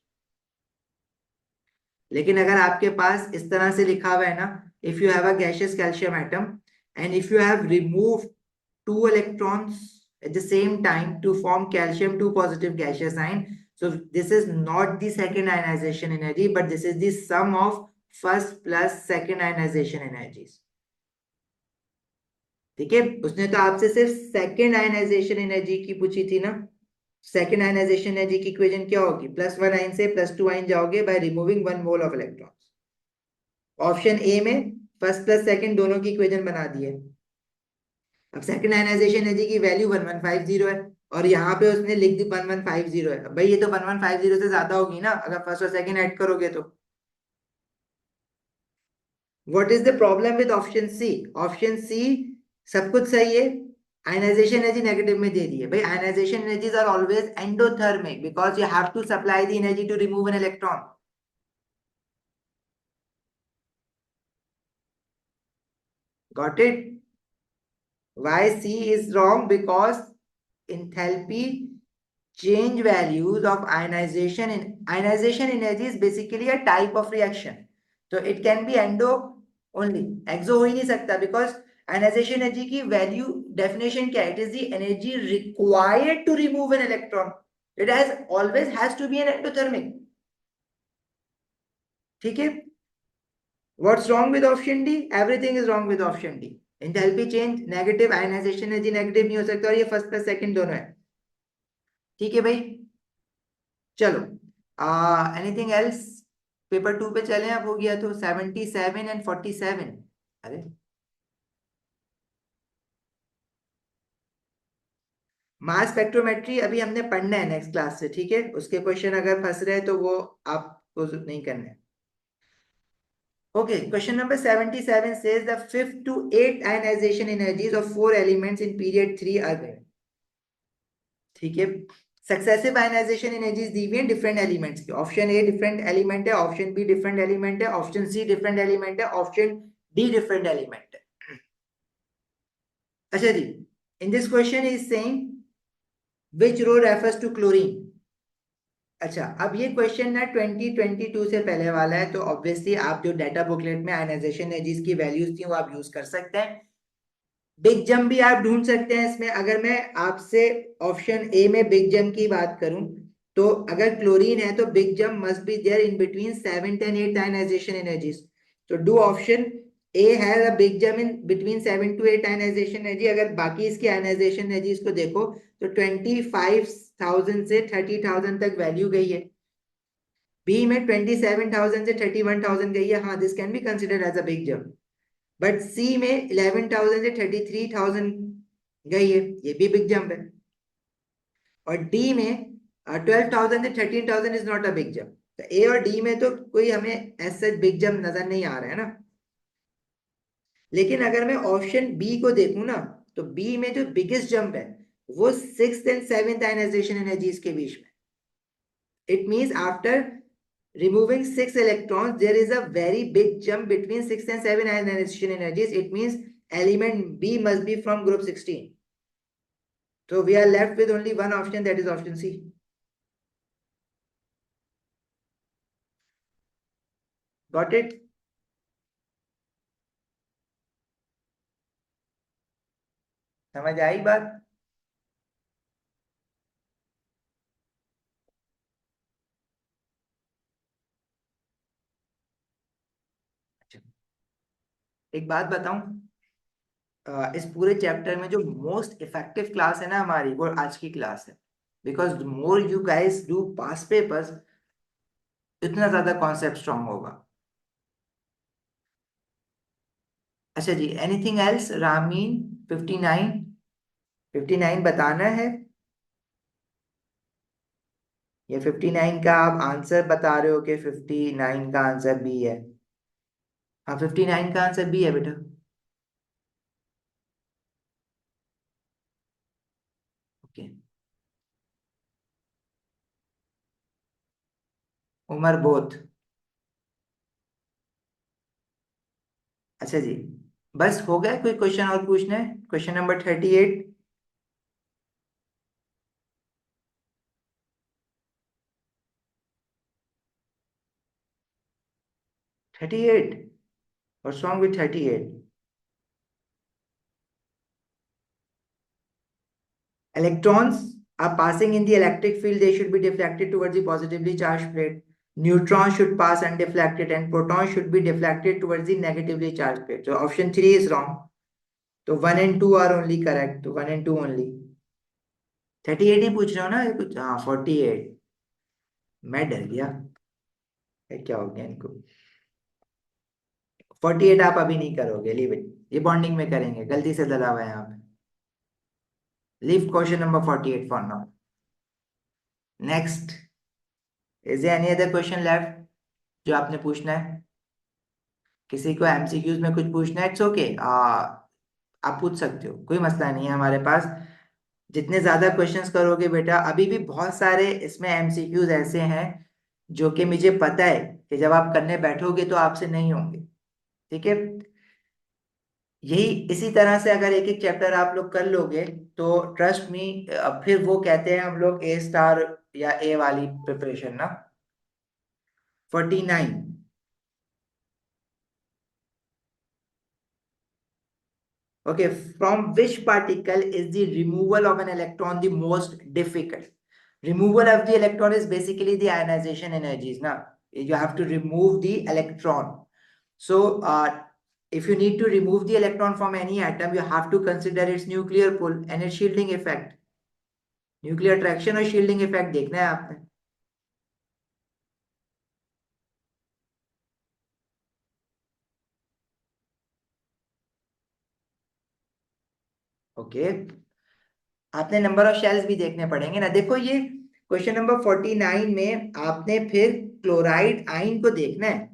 लेकिन अगर आपके पास इस तरह से लिखा हुआ है ना, if you have a gaseous calcium atom and if you have removed 2 electrons at the same time to form calcium 2 positive gaseous ion, so this is not the second ionization energy, but this is the sum of first plus second ionization energies. ठीक है, उसने तो आपसे सिर्फ second ionisation energy की पूछी थी ना। सेकेंड आयनाइजेशन एनर्जी की इक्वेशन क्या होगी? प्लस 1 आयन से प्लस 2 आयन जाओगे by removing 1 mole of electrons. Option A में फर्स्ट प्लस सेकेंड दोनों की इक्वेशन बना दी है। अब सेकेंड आयनाइजेशन एनर्जी की वैल्यू 1150 है, और यहाँ पे उसने लिख दी 1150 है। भाई ये तो 1150 से ज्यादा होगी ना अगर फर्स्ट और सेकेंड ऐड करोगे तो। What is the problem with option C? Option C सब कुछ सही है, आयनाइजेशन एनर्जी नेगेटिव में दे दी है। भाई ionisation energies are always endothermic because you have to supply the energy to remove an electron. Got it? Why C is wrong? Because enthalpy change values of ionization energy is basically a type of reaction. So it can be endo only. Exo हो ही नहीं सकता because ionization energy की value definition क्या है? It is the energy required to remove an electron. It always has to be an endothermic. ठीक है? What's wrong with option D? Everything is wrong with option D. Enthalpy change negative, ionization energy negative नहीं हो सकता और ये first plus second दोनों है. ठीक है भाई, चलो एनीथिंग एल्स? पेपर 2 पे चले, अब हो गया तो 77 एंड 47. अरे मास स्पेक्ट्रोमेट्री अभी हमने पढ़ना है नेक्स्ट क्लास से, ठीक है? उसके क्वेश्चन अगर फंस रहे तो वो आपको नहीं करने हैं. Okay, question number 77 says the 5th to 8th ionization energies of 4 elements in period 3 are given. ठीक है? सक्सेसिव आयनाइजेशन एनर्जीज दी हुई है डिफरेंट एलिमेंट्स की. ऑप्शन ए डिफरेंट एलिमेंट है, ऑप्शन बी डिफरेंट एलिमेंट है, ऑप्शन सी डिफरेंट एलिमेंट है, option D different element है. अच्छा जी, in this question is saying which row refers to chlorine. अच्छा, अब ये क्वेश्चन ना 2022 से पहले वाला है, तो ऑब्वियसली आप जो डाटा बुकलेट में आयनाइजेशन एनर्जीज की वैल्यूज थी वो आप यूज कर सकते हैं. बिग जम भी आप ढूंढ सकते हैं इसमें. अगर मैं आपसे ऑप्शन ए में बिग जम की बात करूं, तो अगर क्लोरीन है तो big jump must be there in between 7th and 8th ionization energies. तो do option A has a big jump in between 7 to 8 ionization energy. अगर बाकी इसकी आयनाइजेशन एनर्जीज को देखो तो 25,000 से 30,000 तक वैल्यू गई है. बी में 27,000 से 31,000 गई है. हाँ, this can be considered as a big jump. But C में 11,000 से 33,000 गई है, ये भी बिग जंप है. और डी में 12,000 से 13,000 is not a big jump. तो ए और डी में तो कोई हमें ऐसा बिग जंप नजर नहीं आ रहा है ना. लेकिन अगर मैं ऑप्शन बी को देखूं ना, तो बी में जो बिगेस्ट जंप है वो 6th and 7th ionization energies के बीच में. It means after removing 6 electrons there is a very big jump between 6 and 7 ionization energies. It means element B must be from group 16. So we are left with only one option, that is option C. Got it? समझ आई बात? अच्छा, एक बात बताऊं, इस पूरे chapter में जो मोस्ट इफेक्टिव क्लास है ना हमारी, वो आज की क्लास है. Because more you guys do pass papers, इतना ज्यादा कॉन्सेप्ट स्ट्रांग होगा. अच्छा जी, एनीथिंग एल्स? रामीन 59, 59 बताना है. ये 59 का आप आंसर बता रहे हो कि 59 का आंसर बी है? हाँ, 59 का आंसर बी है बेटा. Okay, Umar both. अच्छा जी, बस हो गया? कोई क्वेश्चन और पूछना है? Question number 38. 38? What's wrong with 38? Electrons are passing in the electric field, they should be deflected towards the positively charged plate. Neutrons should pass undeflected and protons should be deflected towards the negatively charged plate. So option 3 is wrong. So 1 and 2 are only correct. So 1 and 2 only. 38 ही पूछ रहे हो ना ये कुछ? हाँ, 48. मैं डर गया, ये क्या हो गया इनको. 48 आप अभी नहीं करोगे, लीव इट. ये बॉन्डिंग में करेंगे, गलती से डला हुआ है यहाँ पे. Leave question number 48 for now. Next, is there any other question left जो आपने पूछना है? किसी को एमसीक्यूज में कुछ पूछना है? इट्स ओके, आप पूछ सकते हो, कोई मसला नहीं है हमारे पास. जितने ज्यादा क्वेश्चंस करोगे बेटा, अभी भी बहुत सारे इसमें एमसीक्यूज ऐसे हैं जो कि मुझे पता है कि जब आप करने बैठोगे तो आपसे नहीं होंगे. ठीक है? यही इसी तरह से अगर एक एक चैप्टर आप लोग कर लोगे तो ट्रस्ट मी, फिर वो कहते हैं हम लोग ए स्टार या ए वाली प्रिपरेशन ना। 49। Okay, from which particle is the removal of an electron the most difficult? Removal of the electron is basically the ionization energies. Now, you have to remove the electron. So, if you need to remove the electron from any atom, you have to consider its nuclear pull and its shielding effect. Nuclear attraction और shielding effect देखना है आपने. Okay. आपने number of shells भी देखने पड़ेंगे ना। देखो ये क्वेश्चन नंबर 49 में आपने फिर क्लोराइड आयन को देखना है।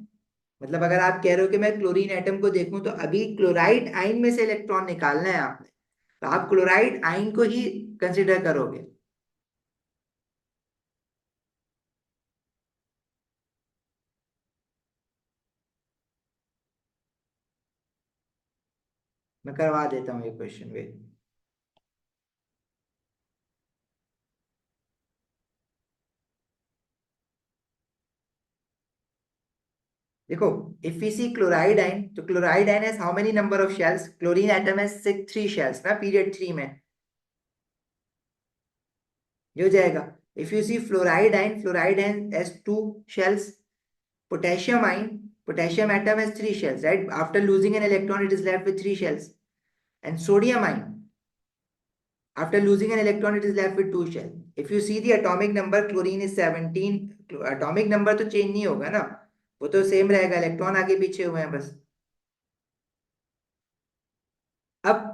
मतलब अगर आप कह रहे हो कि मैं क्लोरीन एटम को देखूं तो अभी क्लोराइड आयन में से इलेक्ट्रॉन निकालना है आपने, तो आप क्लोराइड आयन को ही कंसिडर करोगे। मैं करवा देता हूँ ये क्वेश्चन वे। देखो, if we see chloride ion, तो chloride ion has how many number of shells? Chlorine atom has 3 shells ना, पीरियड 3 में ये हो जाएगा। If you see fluoride ion has 2 shells. Potassium ion, potassium atom has 3 shells, right? After losing an electron, it is left with 3 shells. And sodium ion, after losing an electron, it is left with 2 shells. If you see the atomic number, chlorine is 17. Atomic number तो change नहीं होगा ना, वो तो same रहेगा, electron आगे पीछे हुए हैं बस। अब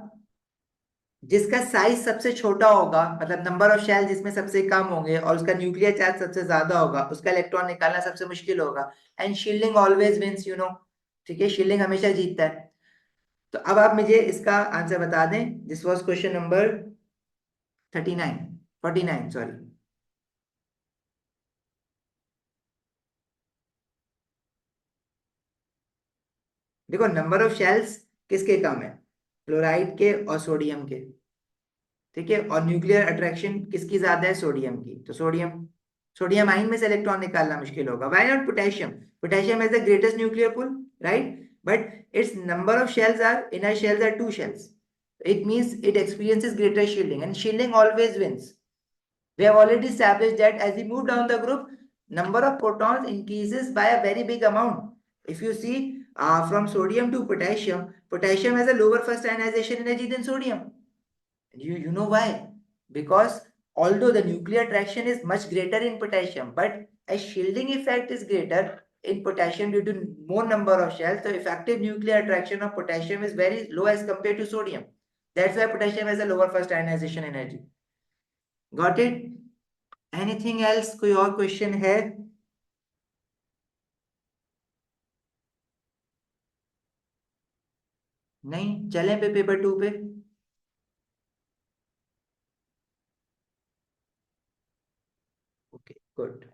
जिसका साइज सबसे छोटा होगा, मतलब नंबर ऑफ शेल जिसमें सबसे कम होंगे और उसका न्यूक्लियर चार्ज सबसे ज्यादा होगा, उसका इलेक्ट्रॉन निकालना सबसे मुश्किल होगा। And shielding always wins, you know. ठीक है, शील्डिंग हमेशा जीतता है। तो अब आप मुझे इसका आंसर बता दें। This was question number 39, 49 sorry. देखो, नंबर ऑफ शेल्स किसके कम है? क्लोराइड के और सोडियम के। ठीक है, और न्यूक्लियर अट्रैक्शन किसकी ज्यादा है? सोडियम की। तो सोडियम, सोडियम आयन में से इलेक्ट्रॉन निकालना मुश्किल होगा। Why not potassium? Potassium has the greatest nuclear pull, right? But its number of shells are, inner shells are 2 shells. It means it experiences greater shielding, and shielding always wins. We have already established that as we move down the group, number of protons increases by a very big amount. If you see from sodium to potassium, potassium has a lower first ionization energy than sodium. You know why? Because although the nuclear attraction is much greater in potassium, but a shielding effect is greater in potassium due to more number of shells. The effective nuclear attraction of potassium is very low as compared to sodium. That's why potassium has a lower first ionization energy. Got it? Anything else? कोई और question है? नहीं, चलें पे paper 2 पे। Okay, good.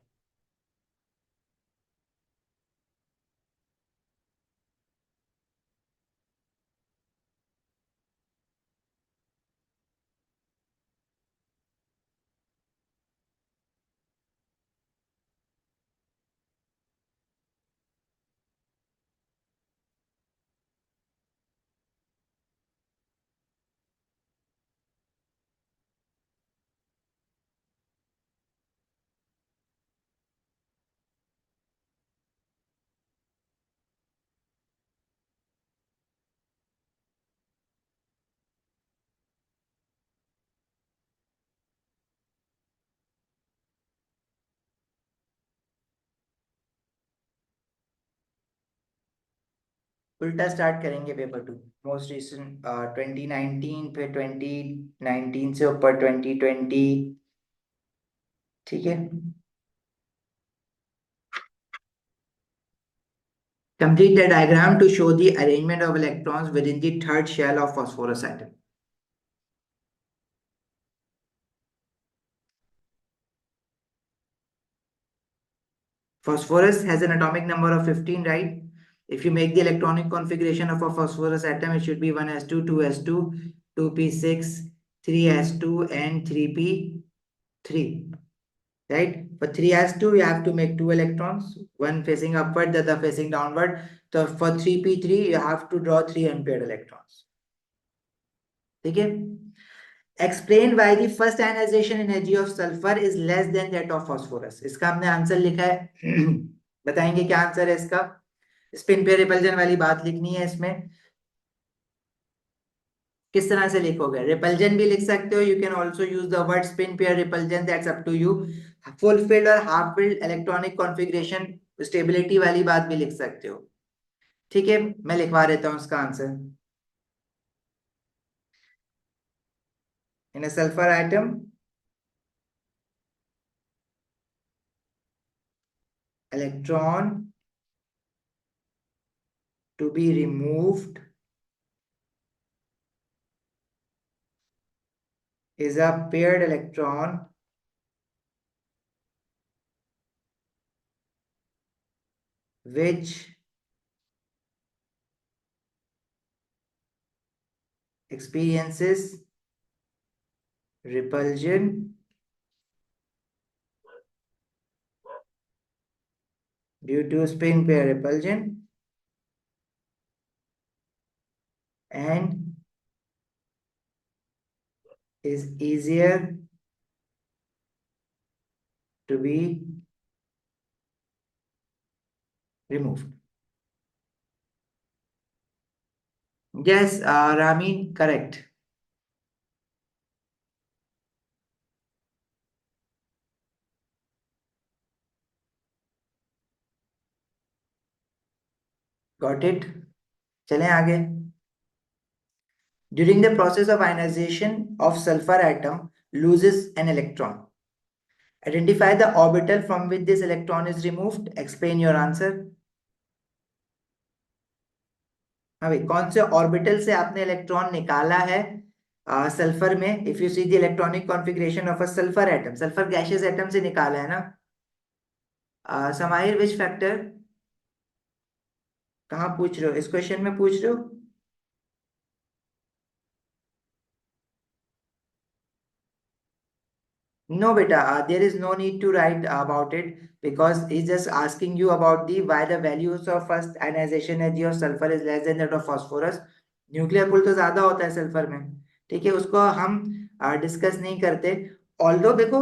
उल्टा start करेंगे paper 2। Most recent 2019, फिर 2019 से ऊपर 2020। ठीक है। Complete the diagram to show the arrangement of electrons within the third shell of phosphorus atom. Phosphorus has an atomic number of 15, right? If you make the electronic configuration of a phosphorus atom, it should be 1s2, 2s2, 2p6, 3s2, and 3p3. Right? For 3s2, you have to make 2 electrons, one facing upward, the other facing downward. So for 3p3, you have to draw 3 unpaired electrons. Okay? Explain why the first ionization energy of sulfur is less than that of phosphorus. इसका हमने answer लिखा है. बताएंगे क्या answer है इसका? Spin pair repulsion वाली बात लिखनी है इसमें. किस तरह से लिखोगे? रिपल्जन भी लिख सकते हो. You can also use the word spin pair repulsion, that's up to you. Full filled और half filled electronic configuration stability वाली बात भी लिख सकते हो. ठीक है, मैं लिखवा देता हूं उसका answer. In a sulphur atom, electron to be removed is a paired electron which experiences repulsion due to spin pair repulsion and is easier to be removed. Yes, Ramin, correct. Got it? चलें आगे. During the process of ionization of sulfur atom loses an electron. Identify the orbital from which this electron is removed. Explain your answer. हाँ भाई, कौन से orbital से आपने electron निकाला है सल्फर में? If you see the electronic configuration of a sulphur atom, sulphur gaseous atom से निकाला है ना. समाहिर, विच फैक्टर? कहाँ पूछ रहे हो? इस क्वेश्चन में पूछ रहे हो? No, beta, there is no need to write about it because he's just asking you about the why the values of first ionization energy of sulfur is less than that of phosphorus. Nuclear pull तो ज्यादा होता है sulphur में. ठीक है, उसको हम discuss नहीं करते. ऑल्दो देखो,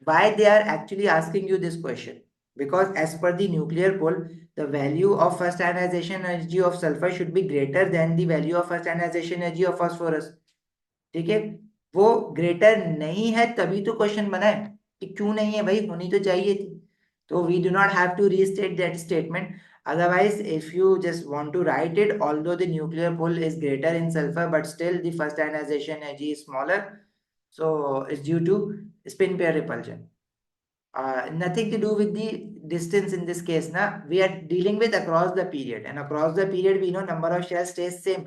why they are actually asking you this question, because as per the nuclear pull, the value of first ionization energy of sulfur should be greater than the value of first ionization energy of phosphorus. ठीक है, वो greater नहीं है तभी तो question बना है कि क्यों नहीं है भाई, होनी तो चाहिए थी. तो we do not have to restate that statement. Otherwise, if you just want to write it, although the nuclear pull is greater in sulfur, but still the first ionization energy is smaller. So it's due to spin pair repulsion. Nothing to do with the distance in this case. Na? We are dealing with across the period, and across the period we know number of shells stays same.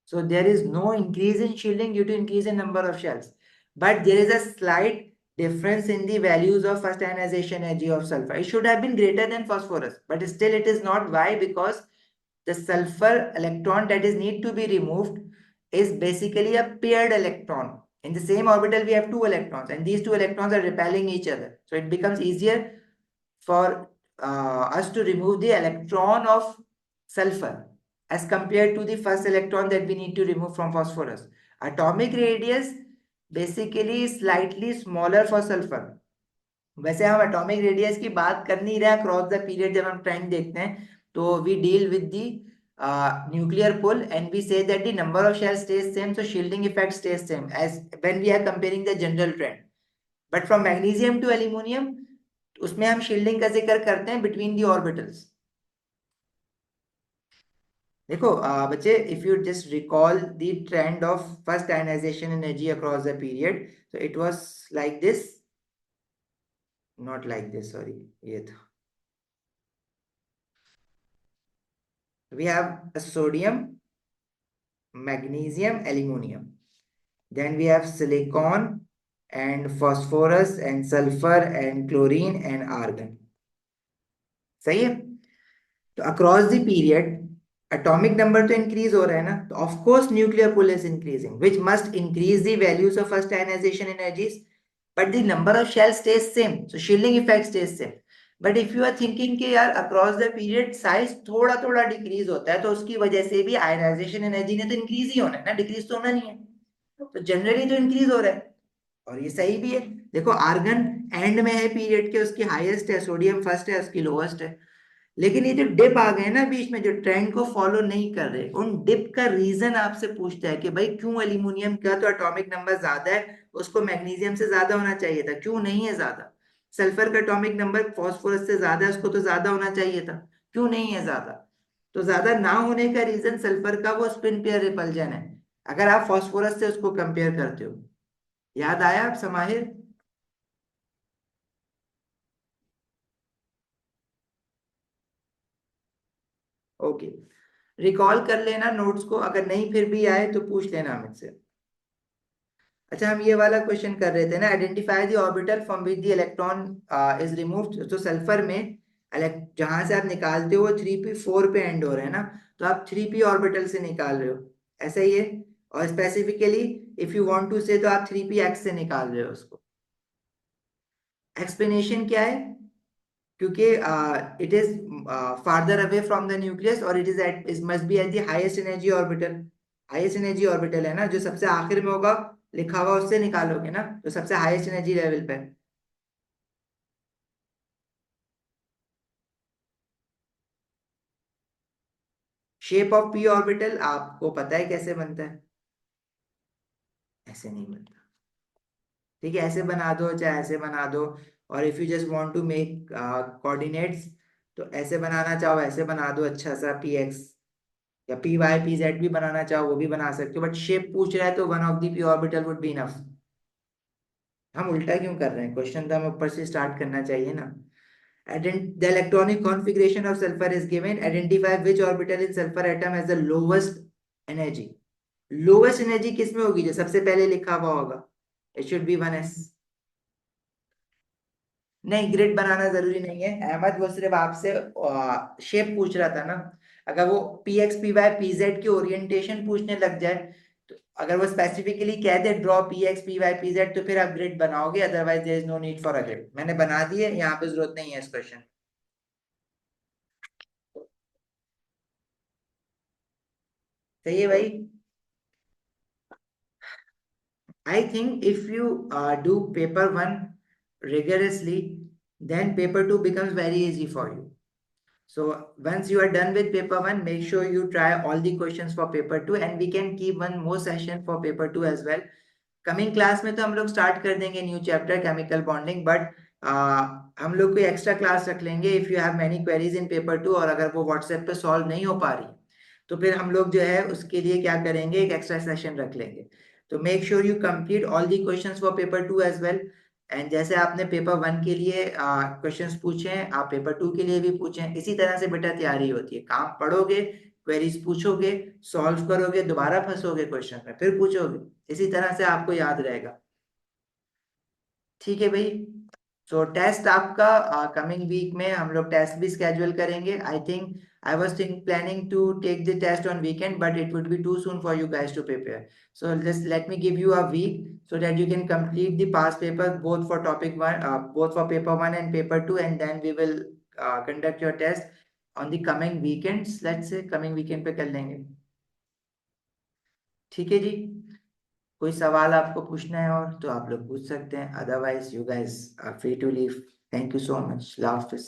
So there is no increase in shielding due to increase in number of shells. But there is a slight difference in the values of first ionization energy of sulfur. It should have been greater than phosphorus, but still it is not. Why? Because the sulfur electron that is need to be removed is basically a paired electron. In the same orbital, we have 2 electrons, and these 2 electrons are repelling each other. So it becomes easier for us to remove the electron of sulfur as compared to the first electron that we need to remove from phosphorus. Atomic radius basically is slightly smaller for sulfur. वैसे हम atomic radius की बात कर नहीं रहे cross the period. जब हम trend देखते हैं तो we deal with the nuclear pull and we say that the number of shells stays same, so shielding effect stays same as when we are comparing the general trend. But from magnesium to aluminum, उसमें हम shielding का जिक्र करते हैं between the orbitals. देखो बच्चे, if you just recall the trend of first ionization energy across the period, so it was like this, not like this, sorry, ये था. We have a sodium, magnesium, aluminum. Then we have silicon and phosphorus and sulfur and chlorine and argon. सही है. तो across the period atomic number तो increase हो रहा है ना, तो of course nuclear pull is increasing which must increase the values of first ionisation energies, but the number of shell stays same, so shielding effect stays same. But if you are thinking कि यार across the period size थोड़ा थोड़ा decrease होता है, तो उसकी वजह से भी आयनाइजेशन एनर्जी ने तो इंक्रीज ही होना है ना, डिक्रीज तो होना नहीं है। तो जनरली तो इंक्रीज हो रहा है, और ये सही भी है। देखो आर्गन एंड में है पीरियड के, उसकी हाईएस्ट है, सोडियम फर्स्ट है, उसकी लोएस्ट है। लेकिन ये जो डिप आ गए ना बीच में, जो ट्रेंड को फॉलो नहीं कर रहे, उन डिप का रीजन आपसे पूछता है कि भाई क्यों एल्यूमिनियम का तो एटॉमिक नंबर ज्यादा है, उसको मैग्नीशियम से ज्यादा होना चाहिए था, क्यों नहीं है ज्यादा? सल्फर का एटॉमिक नंबर फास्फोरस से ज्यादा है, उसको तो ज्यादा होना चाहिए था, क्यों नहीं है ज्यादा? तो ज्यादा ना होने का रीजन सल्फर का वो स्पिन पेयर रिपल्जन है, अगर आप फास्फोरस से उसको कंपेयर करते हो। याद आया आप समाहिर? ओके, रिकॉल कर लेना नोट्स को, अगर नहीं फिर भी आए तो पूछ लेना मुझसे। अच्छा, हम ये वाला क्वेश्चन कर रहे थे ना, identify the orbital from which the electron is removed. तो सल्फर में जहां से आप निकालते हो वो 3p4 पे एंड हो रहा है ना, तो आप 3p ऑर्बिटल से निकाल रहे हो, ऐसा ही है। और specifically if you want to say, तो आप 3px से निकाल रहे हो उसको। एक्सप्लेनेशन क्या है? क्योंकि it is farther away from the nucleus, और it is at it must be at the highest energy orbital. Highest energy orbital है ना, जो सबसे आखिर में होगा लिखा हुआ, उससे निकालोगे ना, तो सबसे हाईएस्ट एनर्जी लेवल पे। शेप ऑफ पी ऑर्बिटल आपको पता है कैसे बनता है? ऐसे नहीं बनता। ठीक है, ऐसे बना दो चाहे ऐसे बना दो। और if you just want to make coordinates, तो ऐसे बनाना चाहो ऐसे बना दो, अच्छा सा पी एक्स, या पी वाई पी जेड भी बनाना चाहो वो भी बना सकते हो, बट शेप पूछ रहा है तो one of the P orbital would be enough. हम उल्टा क्यों कर रहे हैं? क्वेश्चन तो हमें ऊपर से स्टार्ट करना चाहिए ना। The electronic configuration of sulfur is given. Identify which orbital in sulfur atom has the lowest energy. Lowest energy किस में होगी? जो सबसे पहले लिखा हुआ होगा, it should be 1s। नहीं, ग्रिड बनाना जरूरी नहीं है अहमद, वो सिर्फ आपसे शेप पूछ रहा था ना। अगर वो P X P Y P Z की ओरिएंटेशन पूछने लग जाए, तो अगर वो स्पेसिफिकली कह दे draw P X P Y P Z, तो फिर आप ग्रिड बनाओगे, otherwise there is no need for a grid. मैंने बना दी है, यहाँ पे जरूरत नहीं है इस क्वेश्चन। सही है भाई। I think if you do paper one rigorously, then paper two becomes very easy for you. So once you are done with paper one, make sure you try all the questions for paper two, and we can keep one more session for paper two as well. Coming class में तो हम लोग start कर देंगे new chapter chemical bonding, but हम लोग कोई extra class रख लेंगे if you have many queries in paper two, और अगर वो व्हाट्सएप पे सॉल्व नहीं हो पा रही, तो फिर हम लोग जो है उसके लिए क्या करेंगे, एक एक्स्ट्रा सेशन रख लेंगे। तो make sure you complete all the questions for paper two as well. And जैसे आपने पेपर वन के लिए क्वेश्चंस पूछे हैं, आप पेपर टू के लिए भी पूछें, इसी तरह से बेटा तैयारी होती है। काम पढ़ोगे, क्वेरीज पूछोगे, सॉल्व करोगे, दोबारा फंसोगे क्वेश्चन में, फिर पूछोगे, इसी तरह से आपको याद रहेगा। ठीक है भाई। सो टेस्ट आपका कमिंग वीक में हम लोग टेस्ट भी स्केड्यूल करेंगे। I think I was think planning to take the test on weekend, but it would be too soon for you guys to prepare. So just let me give you a week so that you can complete the past paper both for topic one, both for paper one and paper two, and then we will conduct your test on the coming weekends, let's say coming weekend पे कर लेंगे। ठीक है जी। कोई सवाल आपको पूछना है और तो आप लोग पूछ सकते हैं, otherwise you guys are free to leave. Thank you so much, अल्लाह हाफिज।